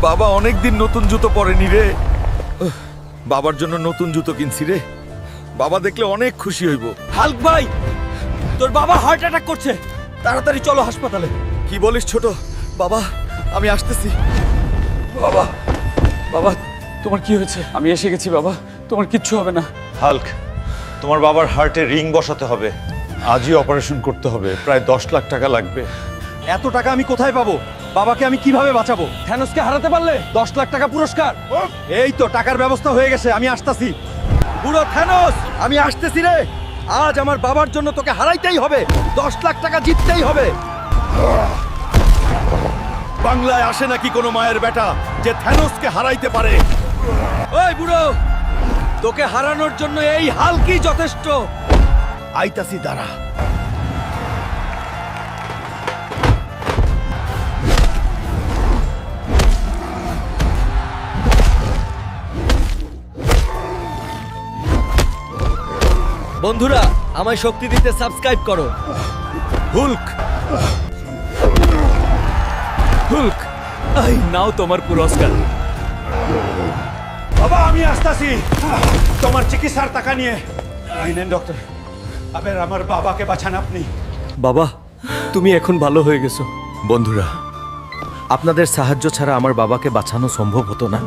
বাবা অনেকদিন নতুন জুতো পরেনি রে। বাবার জন্য নতুন জুতো কিনছি রে। বাবা দেখলে অনেক খুশি হইব। হাল্ক ভাই, তোর বাবা হার্ট অ্যাটাক করছে, তাড়াতাড়ি চলো হাসপাতালে। কি বলিস ছোট? বাবা আমি আসতেছি। বাবা, বাবা তোমার কি হয়েছে? আমি এসে গেছি বাবা, তোমার কিচ্ছু হবে না। হাল্ক, তোমার বাবার হার্টে রিং বসাতে হবে, আজই অপারেশন করতে হবে, প্রায় 10 লাখ টাকা লাগবে। এত টাকা আমি কোথায় পাবো? বাবাকে আমি কিভাবে বাঁচাবো? থ্যানোসকে হারাতে পারলে 10 লাখ টাকা পুরস্কার। এই তো টাকার ব্যবস্থা হয়ে গেছে, আমি আসতাছি। বুড়ো থ্যানোস, আমি আসতেছি রে। আজ আমার বাবার জন্য তোকে হারাইতেই হবে, 10 লাখ টাকা জিততেই হবে। বাংলায় আসে নাকি কোনো মায়ের বেটা যে থ্যানোসকে হারাইতে পারে? ওই বুড়ো, তোকে হারানোর জন্য এই হাল্কই যথেষ্ট। আইতাছি দাঁড়া। বন্ধুরা, আমায় শক্তি দিতে সাবস্ক্রাইব করো। হুল্ক, হুল্ক, এই নাও তোমার পুরস্কার। বাবা আমি আসতাছি তোমার চিকিৎসার টাকা নিয়ে। এই নেন ডক্টর, আবার আমার বাবাকে বাঁচান আপনি। বাবা, তুমি এখন ভালো হয়ে গেছো। বন্ধুরা আপনাদের সাহায্য ছাড়া আমার বাবাকে বাঁচানো সম্ভব হতো না।